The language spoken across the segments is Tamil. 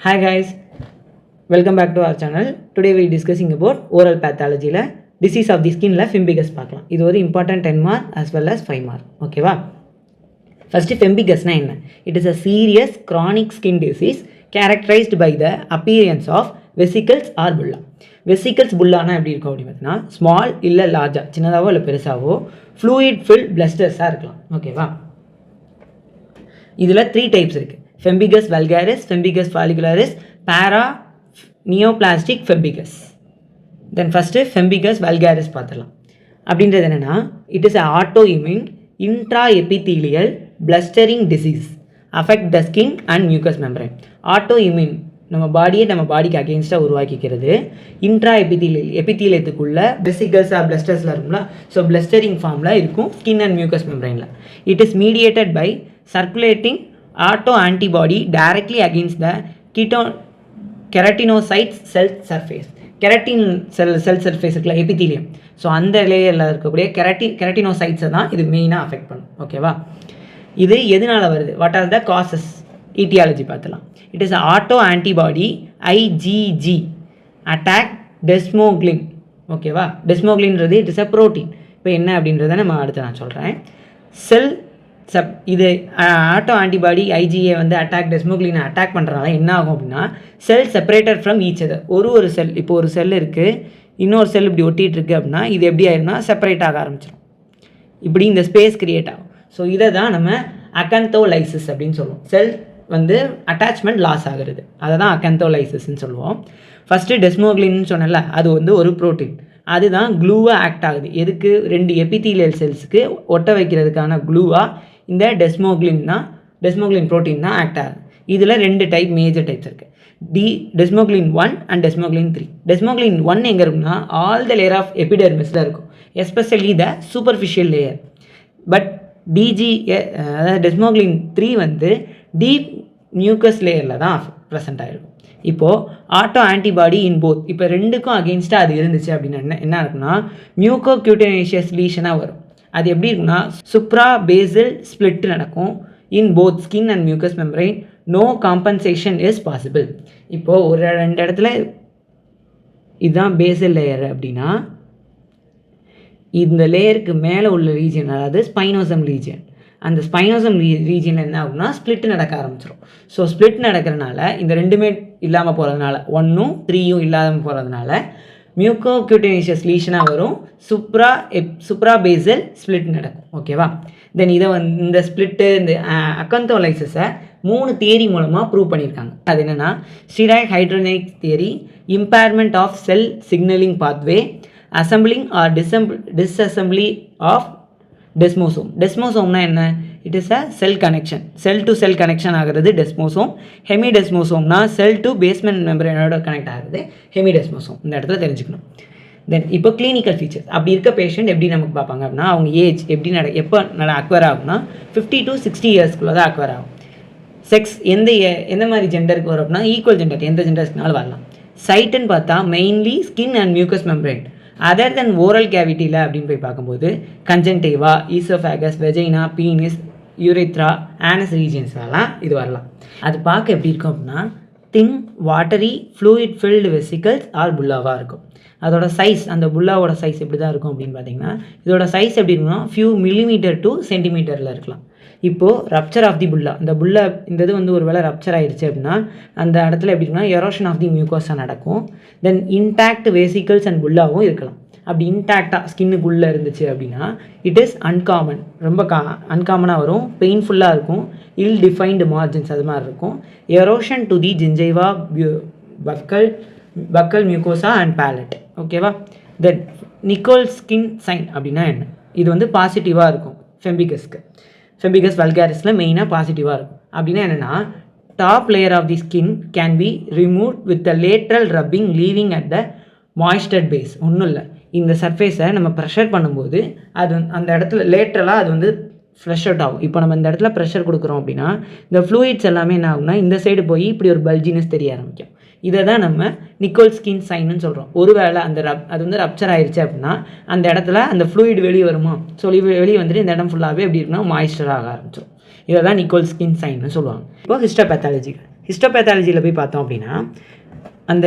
Hi guys, welcome back to our channel. Today we are discussing about oral pathology la disease of the skin la pemphigus பார்க்கலாம். இது ஒரு important 10 mark as well as 5 mark. ஓகேவா? First pemphigus na என்ன? It is a serious chronic skin disease characterized by the appearance of vesicles or bulla. Vesicles bullaனா எப்படி இருக்கும் அப்படி பார்த்தீங்கன்னா ஸ்மால் இல்லை லார்ஜா சின்னதாவோ இல்லை பெருசாவோ ஃப்ளூயிட் ஃபில்ட் பிளஸ்டர்ஸாக இருக்கலாம். ஓகேவா? இதில் 3 டைப்ஸ் இருக்குது. Pemphigus vulgaris, Pemphigus follicularis, paraneoplastic Pemphigus. Then first Pemphigus vulgaris பார்த்துடலாம். அப்படின்றது என்னென்னா it is autoimmune intraepithelial blistering disease affect the skin and mucous membrane. autoimmune நம்ம பாடிக்கு அகெயின்ஸ்டாக உருவாக்கிக்கிறது. இன்ட்ரா எபித்தீலியத்துக்குள்ள வெசிகல்ஸாக பிளஸ்டர்ஸில் இருக்கும்ல, ஸோ பிளஸ்டரிங் ஃபார்மில் இருக்கும் ஸ்கின் அண்ட் மியூக்கஸ் மெம்பரைனில். It is mediated by circulating auto antibody directly against the keratinocytes cell surface. Keratin cell surface இருக்குல்ல எபித்தீலியம், ஸோ அந்த லேயரில் இருக்கக்கூடிய கெரட்டினோசைட்ஸை தான் இது மெயினாக அஃபெக்ட் பண்ணும். ஓகேவா? இது எதனால் வருது, what are the causes, aetiology பார்த்துலாம். It is auto antibody IgG attack desmoglein. ஓகேவா? டெஸ்மோக்ளின்றது இட் இஸ் அ ப்ரோட்டீன். இப்போ என்ன அப்படின்றத நம்ம அடுத்து நான் சொல்கிறேன். செல் இது ஆட்டோ ஆன்டிபாடி IgA வந்து அட்டாக் டெஸ்மோக்ளினை அட்டாக் பண்ணுறதுனால என்ன ஆகும் அப்படின்னா cell separated from each other. ஒரு செல், இப்போ ஒரு செல் இருக்குது, இன்னொரு செல் இப்படி ஒட்டிகிட்டு இருக்குது அப்படின்னா இது எப்படி ஆயிரும்னா செப்பரேட் ஆக ஆரம்பிச்சிடும். இப்படி இந்த ஸ்பேஸ் கிரியேட் ஆகும். ஸோ இதை தான் நம்ம அகந்தோலைசிஸ் அப்படின்னு சொல்லுவோம். செல் வந்து அட்டாச்மெண்ட் லாஸ் ஆகிறது, அதை தான் அகந்தோலைசிஸ்ன்னு சொல்லுவோம். ஃபஸ்ட்டு டெஸ்மோக்ளின்னு சொன்னல, அது வந்து ஒரு ப்ரோட்டீன், அதுதான் க்ளூவாக ஆக்ட் ஆகுது. எதுக்கு? 2 எபித்தீலியல் செல்ஸுக்கு ஒட்ட வைக்கிறதுக்கான க்ளூவாக இந்த டெஸ்மோக்ளின் ப்ரோட்டீன் தான் ஆக்ட் ஆகுது. இதில் 2 டைப், மேஜர் டைப்ஸ் இருக்குது. Desmoglein 1 and desmoglein 3. டெஸ்மோக்ளின் 1 எங்கே இருக்குன்னா ஆல் த லேயர் ஆஃப் எபிடெர்மிஸில் இருக்கும், especially the superficial layer. But அதாவது டெஸ்மோக்ளின் 3 வந்து டீப் மியூக்கஸ் லேயரில் தான் ப்ரெசென்ட் ஆகிருக்கும். இப்போது ஆட்டோ ஆன்டிபாடி இன் போத், இப்போ 2க்கும் அகெயின்ஸ்டாக அது இருந்துச்சு அப்படின்னா என்ன இருக்குன்னா மியூக்கோ கியூட்டனேஷியஸ் லீஷனாக வரும். அது எப்படி இருக்குன்னா சுப்ரா பேசல் ஸ்பிளிட் நடக்கும் in both skin and mucous membrane. No compensation is possible. இப்போது ஒரு 2 இடத்துல இதுதான் பேசல் லேயர் அப்படின்னா இந்த லேயருக்கு மேலே உள்ள ரீஜன், அதாவது ஸ்பைனோசம் ரீஜன், அந்த ஸ்பைனோசம் ரீஜனில் என்ன ஆகும்னா ஸ்ப்ளிட் நடக்க ஆரம்பிச்சிடும். ஸோ ஸ்ப்ளிட் நடக்கிறதுனால இந்த 2மே இல்லாமல் போகிறதுனால 1ம் 3யும் இல்லாமல் போகிறதுனால மியூக்கோ கியூட்டனேஷியஸ் லீஷனாக வரும், சுப்ரா பேசல் ஸ்ப்ளிட் நடக்கும். ஓகேவா? தென் இதை இந்த ஸ்ப்ளிட்டு இந்த அகந்தோலைசிஸை 3 தியரி மூலமாக ப்ரூவ் பண்ணியிருக்காங்க. அது என்னென்னா steroid hydronic theory, impairment of cell signalling pathway, assembling or disassembly of desmosome. டெஸ்மோசோம்னா என்ன? It is a cell connection, cell to cell connection ஆகிறது டெஸ்மோசோம். ஹெமிடெஸ்மோசோம்னா செல் டு பேஸ்மெண்ட் மெம்பரேனோட கனெக்ட் ஆகிறது ஹெமிடெஸ்மோசோம். இந்த இடத்துல தெரிஞ்சுக்கணும். தென் இப்போ கிளினிக்கல் ஃபீச்சர்ஸ், அப்படி இருக்க பேஷண்ட் எப்படி நமக்கு பார்ப்பாங்க அப்படின்னா அவங்க ஏஜ் எப்படி எப்போ அக்வயர் ஆகும்னா 50 to 60 இயர்ஸ்க்குள்ளே தான் அக்வயர் ஆகும். செக்ஸ் எந்த மாதிரி ஜெண்டருக்கு வரும் அப்படின்னா ஈக்குவல் ஜெண்டர், எந்த ஜெண்டர்ஸ்னாலும் வரலாம். சைட்டுன்னு பார்த்தா mainly skin and mucous membrane. Other then oral கேவிட்டியில் அப்படின்னு போய் பார்க்கும்போது conjunctiva, oesophagus, vagina, penis, urethra, anus ரீஜன்ஸ்லாம் இது வரலாம். அது பார்க்க எப்படி இருக்கும் அப்படின்னா thin watery fluid filled vesicles or புல்லாவாக இருக்கும். அதோட சைஸ், அந்த புல்லாவோட சைஸ் எப்படி தான் இருக்கும் அப்படின்னு பார்த்தீங்கன்னா இதோட சைஸ் எப்படி இருக்குன்னா ஃபியூ மில்லிமீட்டர் டு சென்டிமீட்டரில் இருக்கலாம். இப்போது ரப்சர் ஆஃப் தி புல்லா, இந்த புல்லா இந்த இது வந்து ஒரு வேளை ரப்சர் ஆகிடுச்சு அப்படின்னா அந்த இடத்துல எப்படி இருக்குன்னா எரோஷன் ஆஃப் தி மியூக்கோஸாக நடக்கும். தென் இன்டாக்ட் வெசிகல்ஸ் அண்ட் புல்லாவும் இருக்கலாம். அப்படி இன்டாக்டாக ஸ்கின்னுக்குள்ளே இருந்துச்சு அப்படின்னா இட் இஸ் அன்காமன், ரொம்ப அன்காமனாக வரும், பெயின்ஃபுல்லாக இருக்கும், இல் டிஃபைன்டு மார்ஜின்ஸ் அது மாதிரி இருக்கும். Erosion to the gingiva, buccal mucosa and palate. ஓகேவா? தென் நிக்கோல் ஸ்கின் சைன் அப்படின்னா என்ன? இது வந்து பாசிட்டிவாக இருக்கும் ஃபெம்பிகஸ்க்கு. ஃபெம்பிகஸ் வல்காரிஸில் மெயினாக பாசிட்டிவாக இருக்கும். அப்படின்னா என்னென்னா top layer of the skin can be remove with the lateral rubbing leaving at the moistured base. ஒன்றும் இல்லை, இந்த சர்ஃபேஸை நம்ம ப்ரெஷர் பண்ணும்போது அது அந்த இடத்துல லேட்ரலாக அது வந்து ஃப்ளஷ் அவுட் ஆகும். இப்போ நம்ம இந்த இடத்துல ப்ரெஷர் கொடுக்குறோம் அப்படின்னா இந்த ஃப்ளூயிட்ஸ் எல்லாமே என்ன ஆகும்னா இந்த சைடு போய் இப்படி ஒரு பல்ஜினஸ் தெரிய ஆரம்பிக்கும். இதை தான் நம்ம நிக்கோல் ஸ்கின் சைன்னு சொல்கிறோம். ஒருவேளை அது வந்து ரப்சர் ஆயிடுச்சு அப்படின்னா அந்த இடத்துல அந்த ஃப்ளூயிட் வெளியே வருமா, ஸோ வெளியே வந்துட்டு இந்த இடம் ஃபுல்லாகவே எப்படி இருக்குன்னா மாய்ஸ்டர் ஆக ஆரம்பிச்சிடும். இதை தான் நிக்கோல் ஸ்கின் சைன்னு சொல்லுவாங்க. இப்போ ஹிஸ்டோபேத்தாலஜி ஹிஸ்டோபேத்தாலஜியில் போய் பார்த்தோம் அப்படின்னா அந்த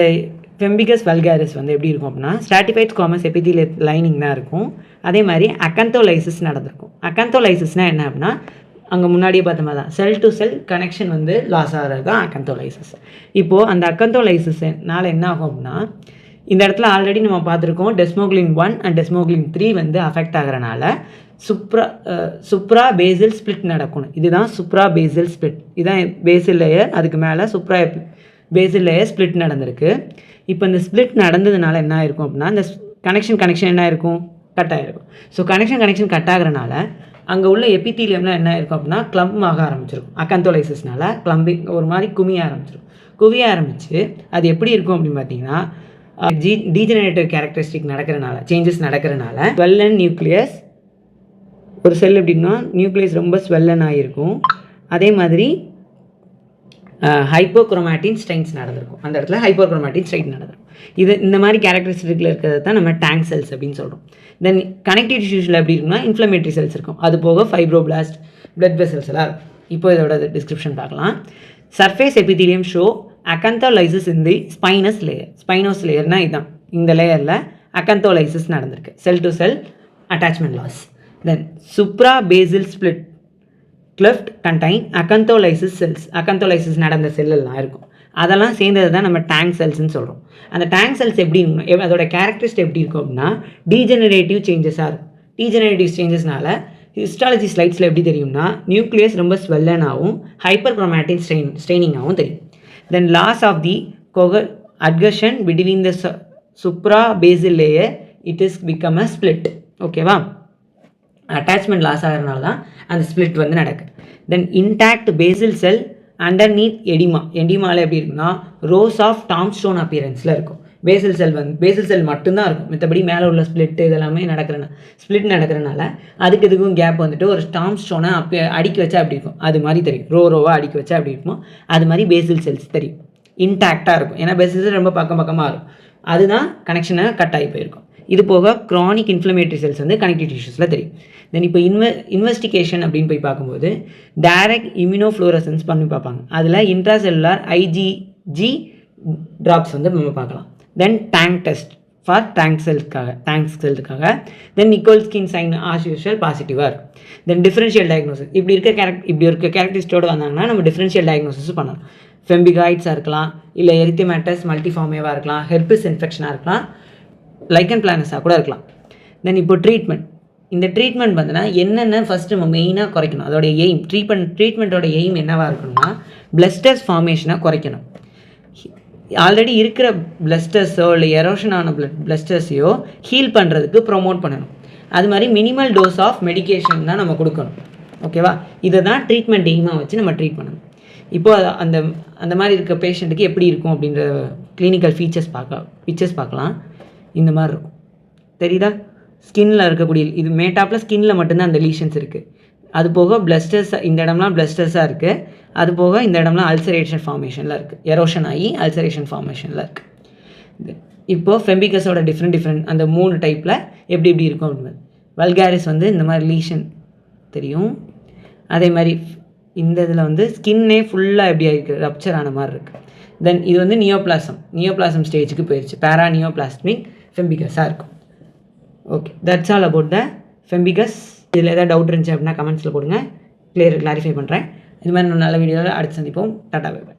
ஃபெம்பிகஸ் வல்காரிஸ் வந்து எப்படி இருக்கும் அப்படின்னா ஸ்ட்ராட்டிஃபைட் ஸ்குவாமஸ் எபித்தீலியல் லைனிங் தான் இருக்கும். அதே மாதிரி அக்கந்தோலைசிஸ் நடந்திருக்கும். அக்கந்தோலைசிஸ்னால் என்ன அப்படின்னா அங்கே முன்னாடியே பார்த்த மாதிரி தான் செல் டு செல் கனெக்ஷன் வந்து லாஸ் ஆகிறது தான் அக்கந்தோலைசிஸ். இப்போது அந்த அக்கந்தோலைசிஸ்னால என்ன ஆகும் அப்படின்னா இந்த இடத்துல ஆல்ரெடி நம்ம பார்த்துருக்கோம் டெஸ்மோக்லின் 1 அண்ட் டெஸ்மோக்லின் 3 வந்து அஃபெக்ட் ஆகிறனால சுப்ரா பேசில் ஸ்பிளிட் நடக்கணும். இதுதான் சுப்ரா பேசில் ஸ்பிளிட். இதுதான் பேசில் லேயர், அதுக்கு மேலே சுப்ரா பேசில் லேயர் ஸ்பிளிட் நடந்திருக்கு. இப்போ இந்த ஸ்பிளிட் நடந்ததுனால என்ன ஆயிருக்கும் அப்படின்னா இந்த கனெக்ஷன் என்ன ஆயிருக்கும், கட் ஆகிருக்கும். ஸோ கனெக்ஷன் கட் ஆகிறனால அங்கே உள்ள எபித்தீலியம்லாம் என்ன இருக்கும் அப்படின்னா கிளம்ப் ஆக ஆரம்பிச்சிருக்கும். அக்கந்தோலைசிஸ்னால கிளம்பிங் ஒரு மாதிரி குவிய ஆரம்பிச்சு அது எப்படி இருக்கும் அப்படின்னு பார்த்தீங்கன்னா டீஜெனரேட்டிவ் கேரக்டரிஸ்டிக் சேஞ்சஸ் நடக்கிறனால ஸ்வெல்லன் நியூக்ளியஸ், ஒரு செல் எப்படின்னா நியூக்ளியஸ் ரொம்ப ஸ்வெல்லன் ஆகிருக்கும். அதே மாதிரி ஹைப்போக்ரோமேட்டின் ஸ்ட்ரெயின்ஸ் நடந்திருக்கும். அந்த இடத்துல ஹைப்போக்ரோமேட்டின் ஸ்ட்ரெயின் நடந்திருக்கும். இந்த மாதிரி கேரக்டரிஸ்டிக்கில் இருக்கிறது தான் நம்ம டேங்க் செல்ஸ் அப்படின்னு சொல்கிறோம். தென் கனெக்டிவ் டிஷ்யூஸில் எப்படி இருக்குன்னா இன்ஃப்ளமேட்டரி செல்ஸ் இருக்கும். அது போக ஃபைப்ரோபிளாஸ்ட், பிளட் வெசல்ஸ் எல்லாம் இருக்கும். இப்போ இதோட டிஸ்கிரிப்ஷன் பார்க்கலாம். Surface epithelium show acantholysis in the spinous லேயர்னால் இதுதான். இந்த லேயரில் அக்கந்தோலைசிஸ் நடந்திருக்கு. Cell to cell attachment loss. Then supra basal split cleft contain acantholysis cells. Acantholysis நடந்த செல்லெல்லாம் இருக்கும். அதெல்லாம் சேர்ந்தது தான் நம்ம டேங்க் செல்ஸ்ன்னு சொல்கிறோம். அந்த டேங்க் செல்ஸ் எப்படி அதோட கேரக்டரிஸ்ட் எப்படி இருக்கும் அப்படின்னா டீஜெனரேட்டிவ் சேஞ்சஸாக இருக்கும். டீஜெனரேட்டிவ் சேஞ்சஸ்னால ஹிஸ்டாலஜி ஸ்லைட்ஸில் எப்படி தெரியும்னா நியூக்ளியஸ் ரொம்ப ஸ்வெல்லனாகவும் ஹைப்பர் குரோமேட்டின் ஸ்ட்ரெயினிங்காகவும் தெரியும். Then loss of the adhesion between the supra basal layer it is become a split. ஓகேவா, அட்டாச்மெண்ட் லாஸ் ஆகிறதுனால தான் அந்த ஸ்பிளிட் வந்து நடக்குது. தென் இன்டாக்ட் பேசில் செல் அண்டர்நீத் எடிமாவில் எப்படி இருக்குன்னா ரோஸ் ஆஃப் டாம்ஸ்டோன் அப்பியரன்ஸில் இருக்கும். பேசில் செல் மட்டும்தான் இருக்கும். மற்றபடி மேலே உள்ள ஸ்பிளிட் இதெல்லாமே ஸ்பிளிட் நடக்கிறனால இதுக்கும் கேப் வந்துட்டு ஒரு டாம்ஸ்டோனை அடுக்கி வச்சா அப்படி இருக்கும். அது மாதிரி தெரியும். ரோவாக அடுக்கி வச்சா அப்படி இருக்கும். அது மாதிரி பேசில் செல்ஸ் தெரியும். இன்டாக்டாக இருக்கும். ஏன்னா பேசில் செல் ரொம்ப பக்கமாக இருக்கும். அதுதான் கனெக்ஷனை கட் ஆகி போயிருக்கும். இது போக க்ரானிக் இன்ஃப்ளமேட்டரி செல்ஸ் வந்து கனெக்டிவ் டிஷ்யூஸில் தெரியும். தென் இப்போ இன்வெஸ்டிகேஷன் அப்படின்னு போய் பார்க்கும்போது டைரக்ட் இம்யூனோஃப்ளோரசன்ஸ் பண்ணி பார்ப்பாங்க. அதில் இன்ட்ராசெல்லுலார் IgG ட்ராப்ஸ் வந்து நம்ம பார்க்கலாம். Then Tzanck test for Tzanck செல்ஸுக்காக தென் நிக்கோல்ஸ்கின் சைன் ஆஸ் யூஷுவல் பாசிட்டிவாக இருக்கும். தென் டிஃபரன்ஷியல் டயக்னோசிஸ் இப்படி இருக்க கேரக்டரிஸ்டோடு வந்தாங்கன்னா நம்ம டிஃபரன்ஷியல் டயக்னோசிஸ் பண்ணணும். ஃபெம்பிகாய்ட்ஸாக இருக்கலாம், இல்லை எரித்தமெட்டஸ் மல்டிஃபார்மேவாக இருக்கலாம், ஹெர்பிஸ் இன்ஃபெக்ஷனாக இருக்கலாம், லைக்கன் பிளானஸாக கூட இருக்கலாம். தென் இப்போ இந்த ட்ரீட்மெண்ட் பார்த்தீங்கன்னா என்னென்ன ஃபஸ்ட்டு நம்ம மெயினாக குறைக்கணும். அதோடைய எய்ம் ட்ரீட்மெண்ட்டோட எய்ம் என்னவாக இருக்கணும்னா பிளஸ்டர்ஸ் ஃபார்மேஷனை குறைக்கணும். ஆல்ரெடி இருக்கிற பிளஸ்டர்ஸோ இல்லை எரோஷனான பிளஸ்டர்ஸையோ ஹீல் பண்ணுறதுக்கு ப்ரொமோட் பண்ணணும். அது மாதிரி மினிமல் டோஸ் ஆஃப் மெடிகேஷன் தான் நம்ம கொடுக்கணும். ஓகேவா, இதை தான் ட்ரீட்மெண்ட் எய்மாக வச்சு நம்ம ட்ரீட் பண்ணணும். இப்போது அந்த மாதிரி இருக்க பேஷண்ட்டுக்கு எப்படி இருக்கும் அப்படின்ற கிளினிக்கல் பிக்சர்ஸ் பார்க்கலாம். இந்த மாதிரி இருக்கும். தெரியுதா, ஸ்கின்னில் இருக்கக்கூடிய இது மேட்டாப்பில் ஸ்கின்னில் மட்டும்தான் அந்த லீஷன்ஸ் இருக்குது. அது போக பிளஸ்டர்ஸ், இந்த இடம்லாம் பிளஸ்டர்ஸாக இருக்குது. அது போக இந்த இடம்லாம் அல்சரேஷன் ஃபார்மேஷனில் இருக்குது. எரோஷன் ஆகி அல்சரேஷன் ஃபார்மேஷனில் இருக்குது. இப்போது ஃபெம்பிகஸோட டிஃப்ரெண்ட் அந்த 3 டைப்பில் எப்படி இருக்கும் அப்படின்னு வல்காரிஸ் வந்து இந்த மாதிரி லீஷன் தெரியும். அதே மாதிரி இந்த இதில் வந்து ஸ்கின்னே ஃபுல்லாக எப்படி ஆகிருக்கு, ரப்சர் ஆன மாதிரி இருக்குது. தென் இது வந்து நியோபிளாசம் ஸ்டேஜுக்கு போயிடுச்சு. பேரா நியோபிளாஸ்மிக் ஃபெம்பிகஸாக இருக்கும். Okay, that's all about the pemphigus. இதில் ஏதாவது டவுட் இருந்துச்சு அப்படின்னா கமெண்ட்ஸில் போடுங்க, கிளியரிஃபை பண்ணுறேன். இது மாதிரி நல்ல வீடியோவில் அடுத்து சந்திப்போம். Tata bye by.